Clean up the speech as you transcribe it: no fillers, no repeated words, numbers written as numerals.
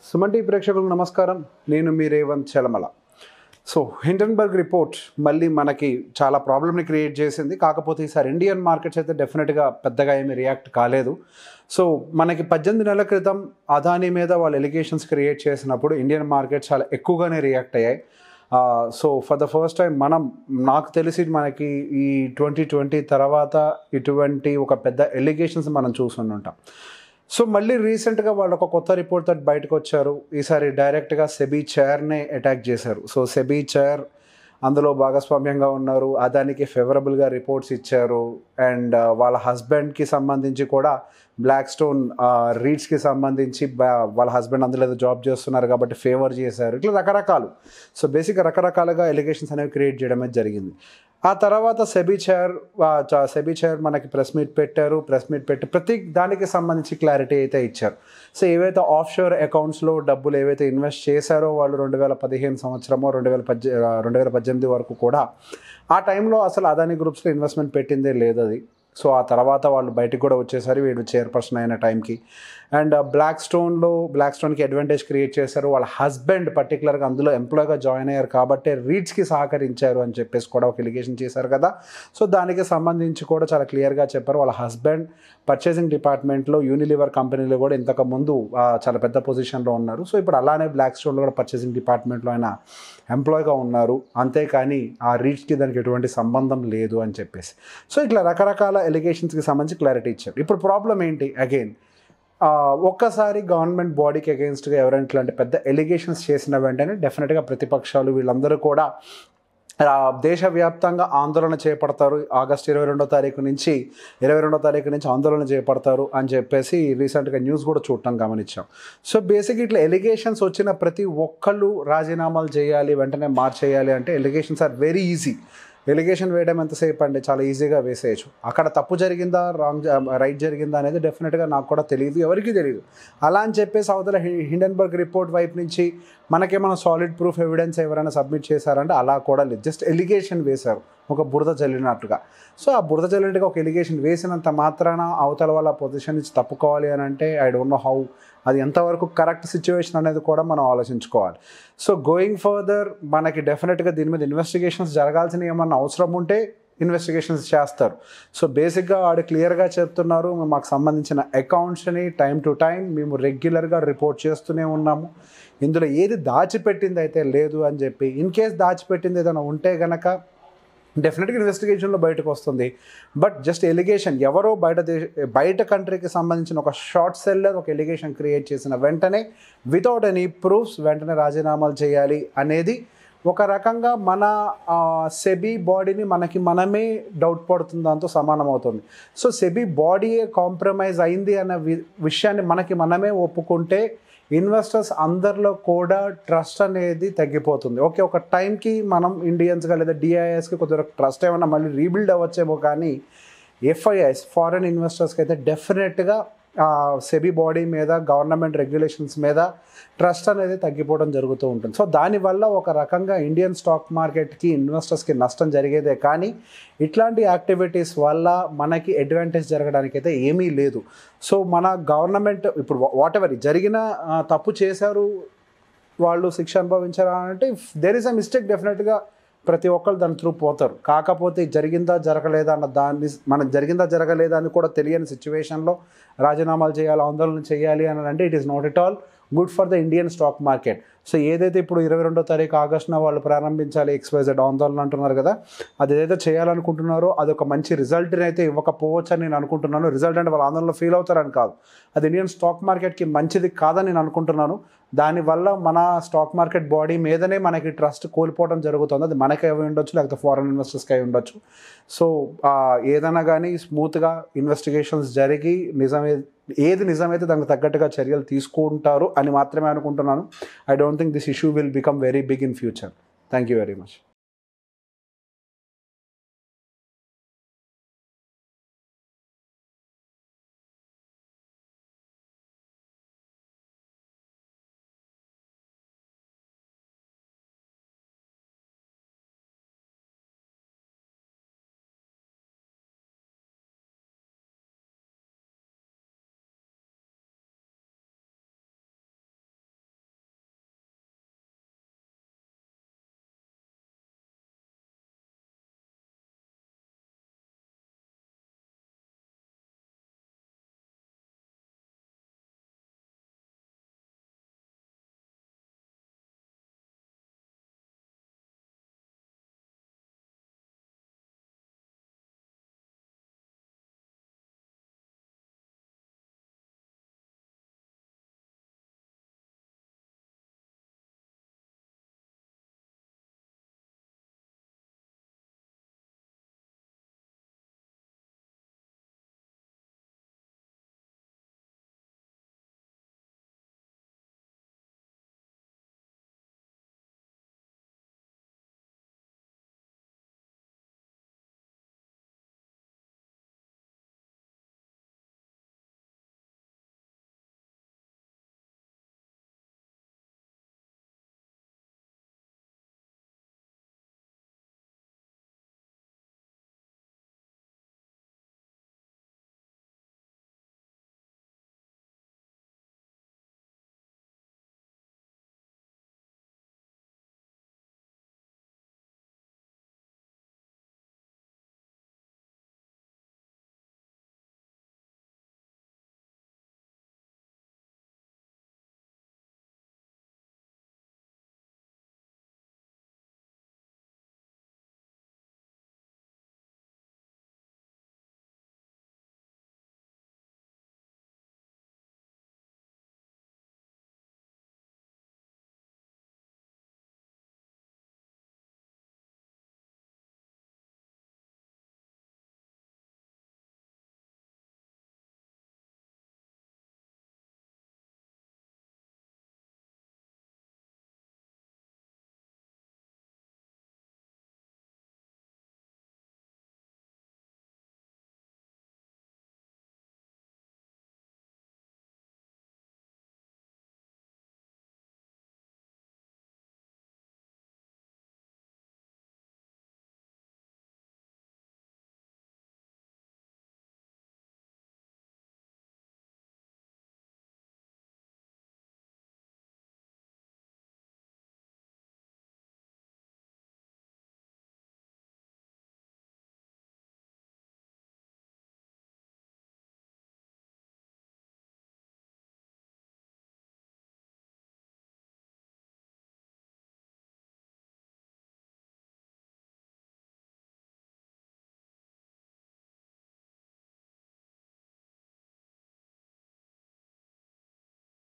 Suman TV ప్రేక్షకులకు నమస్కారం. నేను మీ Revanth Chalamala. So Hindenburg report మళ్ళీ మనకి చాలా ప్రాబ్లమ్ని క్రియేట్ చేసింది. కాకపోతే ఈసారి ఇండియన్ మార్కెట్స్ అయితే డెఫినెట్గా పెద్దగా ఏమీ రియాక్ట్ కాలేదు. సో మనకి 18 నెలల క్రితం అదానీ మీద వాళ్ళు ఎలిగేషన్స్ క్రియేట్ చేసినప్పుడు ఇండియన్ మార్కెట్స్ చాలా ఎక్కువగానే రియాక్ట్ అయ్యాయి. So for the first time నాకు తెలిసి మనకి ఈ 2020 తర్వాత ఇటువంటి ఒక పెద్ద ఎలిగేషన్స్ మనం చూస్తుంటాం. సో మళ్ళీ రీసెంట్గా వాళ్ళు ఒక కొత్త రిపోర్ట్ తోటి బయటకు వచ్చారు. ఈసారి డైరెక్ట్గా సెబీ చైర్నే అటాక్ చేశారు. సో సెబీ చైర్ అందులో భాగస్వామ్యంగా ఉన్నారు. అదానికి ఫేవరబుల్గా రిపోర్ట్స్ ఇచ్చారు. అండ్ వాళ్ళ హస్బెండ్కి సంబంధించి కూడా బ్లాక్ స్టోన్ రీడ్స్కి సంబంధించి వాళ్ళ హస్బెండ్ అందులో ఏదో జాబ్ చేస్తున్నారు కాబట్టి ఫేవర్ చేశారు. ఇట్లా రకరకాలు. సో బేసిక్గా రకరకాలుగా ఎలిగేషన్స్ అనేవి క్రియేట్ చేయడమే జరిగింది. ఆ తర్వాత సెబీ చైర్ మనకి ప్రెస్ మీట్ పెట్టి ప్రతి దానికి సంబంధించి క్లారిటీ అయితే ఇచ్చారు. సో ఏవైతే ఆఫ్షోర్ అకౌంట్స్లో డబ్బులు ఏవైతే ఇన్వెస్ట్ చేశారో వాళ్ళు 2015 సంవత్సరమో 2018 వరకు కూడా ఆ టైంలో అసలు అదానీ గ్రూప్స్లో ఇన్వెస్ట్మెంట్ పెట్టిందే లేదు అది. సో ఆ తర్వాత వాళ్ళు బయటకు కూడా వచ్చేసారు వీడు చైర్పర్సన్ అయిన టైంకి. అండ్ బ్లాక్ స్టోన్కి అడ్వాంటేజ్ క్రియేట్ చేశారు. వాళ్ళ హస్బెండ్ పర్టికులర్గా అందులో ఎంప్లాయ్గా జాయిన్ అయ్యారు కాబట్టి రీడ్స్కి సహకరించారు అని చెప్పేసి కూడా ఒక ఎలిగేషన్ చేశారు కదా. సో దానికి సంబంధించి కూడా చాలా క్లియర్గా చెప్పారు. వాళ్ళ హస్బెండ్ పర్చేసింగ్ డిపార్ట్మెంట్లో యూనిలివర్ కంపెనీలో కూడా ఇంతకుముందు చాలా పెద్ద పొజిషన్లో ఉన్నారు. సో ఇప్పుడు అలానే బ్లాక్ స్టోన్లో కూడా పర్చేసింగ్ డిపార్ట్మెంట్లో ఆయన ఎంప్లాయ్గా ఉన్నారు. అంతేకాని ఆ రీడ్స్కి దానికి ఎటువంటి సంబంధం లేదు అని చెప్పేసి. సో ఇట్లా రకరకాల ఎలిగేషన్స్కి సంబంధించి క్లారిటీ ఇచ్చారు. ఇప్పుడు ప్రాబ్లం ఏంటి? అగైన్ ఒక్కసారి గవర్నమెంట్ బాడీకి అగెయిన్స్ట్గా ఎవరైనా ఇట్లాంటి పెద్ద ఎలిగేషన్స్ చేసిన వెంటనే డెఫినెట్గా ప్రతిపక్షాలు వీళ్ళందరూ కూడా దేశవ్యాప్తంగా ఆందోళన చేపడతారు. ఆగస్టు 22వ తారీఖు నుంచి ఆందోళన చేపడతారు అని చెప్పేసి రీసెంట్గా న్యూస్ కూడా చూడటం గమనించాం. సో బేసిక్ ఇట్లా ఎలిగేషన్స్ వచ్చిన ప్రతి ఒక్కళ్ళు రాజీనామాలు చేయాలి, వెంటనే మార్చేయాలి అంటే allegations are very easy. Allegation వేయడం ఎంతసేపు అండి, చాలా ఈజీగా వేసేయచ్చు. అక్కడ తప్పు జరిగిందా రైట్ జరిగిందా అనేది డెఫినెట్గా నాకు కూడా తెలియదు, ఎవరికీ తెలియదు. అలా అని చెప్పేసి అవతల హిండెన్బర్గ్ రిపోర్ట్ వైపు నుంచి మనకేమైనా సాలిడ్ ప్రూఫ్ ఎవిడెన్స్ ఎవరైనా సబ్మిట్ చేశారంటే అలా కూడా లేదు. జస్ట్ ఎలిగేషన్ వేశారు ఒక బురద చల్లినట్టుగా. సో ఆ బురద చల్లినట్టుగా ఒక ఎలిగేషన్ వేసినంత మాత్రాన అవతల వాళ్ళ పొజిషన్ నుంచి తప్పుకోవాలి అని అంటే ఐ డోంట్ నో హౌ, అది ఎంతవరకు కరెక్ట్ సిచ్యువేషన్ అనేది కూడా మనం ఆలోచించుకోవాలి. సో గోయింగ్ ఫర్దర్ మనకి డెఫినెట్గా దీని మీద ఇన్వెస్టిగేషన్స్ జరగాల్సిన ఏమన్నా అవసరం ఉంటే ఇన్వెస్టిగేషన్స్ చేస్తారు. సో బేసిక్గా వాడు క్లియర్గా చెప్తున్నారు, మాకు సంబంధించిన అకౌంట్స్ని టైం టు టైం మేము రెగ్యులర్గా రిపోర్ట్ చేస్తూనే ఉన్నాము. ఇందులో ఏది దాచిపెట్టింది అయితే లేదు అని చెప్పి, ఇన్ కేస్ దాచిపెట్టింది ఏదైనా ఉంటే కనుక డెఫినెట్గా ఇన్వెస్టిగేషన్లో బయటకు వస్తుంది. బట్ జస్ట్ ఎలిగేషన్ ఎవరో బయట కంట్రీకి సంబంధించిన ఒక షార్ట్ సెల్లర్ ఒక ఎలిగేషన్ క్రియేట్ చేసిన వెంటనే వితౌట్ ఎనీ ప్రూఫ్స్ వెంటనే రాజీనామాలు చేయాలి అనేది ఒక రకంగా మన సెబీ బాడీని మనమే డౌట్ పడుతుంది, దాంతో సమానం అవుతుంది. సో సెబీ బాడీయే కాంప్రమైజ్ అయింది అన్న విషయాన్ని మనమే ఒప్పుకుంటే ఇన్వెస్టర్స్ అందరిలో కూడా ట్రస్ట్ అనేది తగ్గిపోతుంది. ఓకే, ఒక టైంకి మనం ఇండియన్స్గా లేదా డిఐఎస్కి కొద్దిగా ట్రస్ట్ ఏమన్నా మళ్ళీ రీబిల్డ్ అవ్వచ్చేమో, కానీ ఎఫ్ఐఐస్ ఫారెన్ ఇన్వెస్టర్స్కి అయితే డెఫినెట్గా సెబీ బాడీ మీద గవర్నమెంట్ రెగ్యులేషన్స్ మీద ట్రస్ట్ అనేది తగ్గిపోవడం జరుగుతూ ఉంటుంది. సో దానివల్ల ఒక రకంగా ఇండియన్ స్టాక్ మార్కెట్కి ఇన్వెస్టర్స్కి నష్టం జరిగేదే కానీ ఇట్లాంటి యాక్టివిటీస్ వల్ల మనకి అడ్వాంటేజ్ జరగడానికైతే ఏమీ లేదు. సో మన గవర్నమెంట్ ఇప్పుడు వాట్ ఎవర్ జరిగిన తప్పు చేశారు, వాళ్ళు శిక్ష అనుభవించారా అంటే దేర్ ఈస్ అ మిస్టేక్, డెఫినెట్గా ప్రతి ఒక్కరు దాని త్రూ పోతారు. కాకపోతే జరిగిందా జరగలేదా అన్న దాన్ని మనకు జరిగిందా జరగలేదా అని కూడా తెలియని సిచ్యువేషన్లో రాజీనామాలు చేయాలి, ఆందోళన చేయాలి అని అంటే it is not at all good for the Indian stock market. So ఏదైతే ఇప్పుడు 22వ తారీఖు ఆగస్టున వాళ్ళు ప్రారంభించాలి XYZ ఆందోళన అంటున్నారు కదా, అది ఏదైతే చేయాలనుకుంటున్నారో అది ఒక మంచి రిజల్ట్ని అయితే ఇవ్వకపోవచ్చు అని నేను అనుకుంటున్నాను. రిజల్ట్ అంటే వాళ్ళు ఆందోళనలో ఫీల్ అవుతారని కాదు, అది ఇండియన్ స్టాక్ మార్కెట్కి మంచిది కాదని నేను అనుకుంటున్నాను. దానివల్ల మన స్టాక్ మార్కెట్ బాడీ మీదనే మనకి ట్రస్ట్ కోల్పోవడం జరుగుతుంది. అది మనకి అయి ఉండొచ్చు, లేకపోతే ఫారెన్ ఇన్వెస్టర్స్కి అయి ఉండొచ్చు. సో ఏదైనా కానీ స్మూత్గా ఇన్వెస్టిగేషన్స్ జరిగి ఏది నిజమైతే దానికి తగ్గట్టుగా చర్యలు తీసుకుంటారు అని మాత్రమే అనుకుంటున్నాను. I don't think this issue will become very big in future. Thank you very much.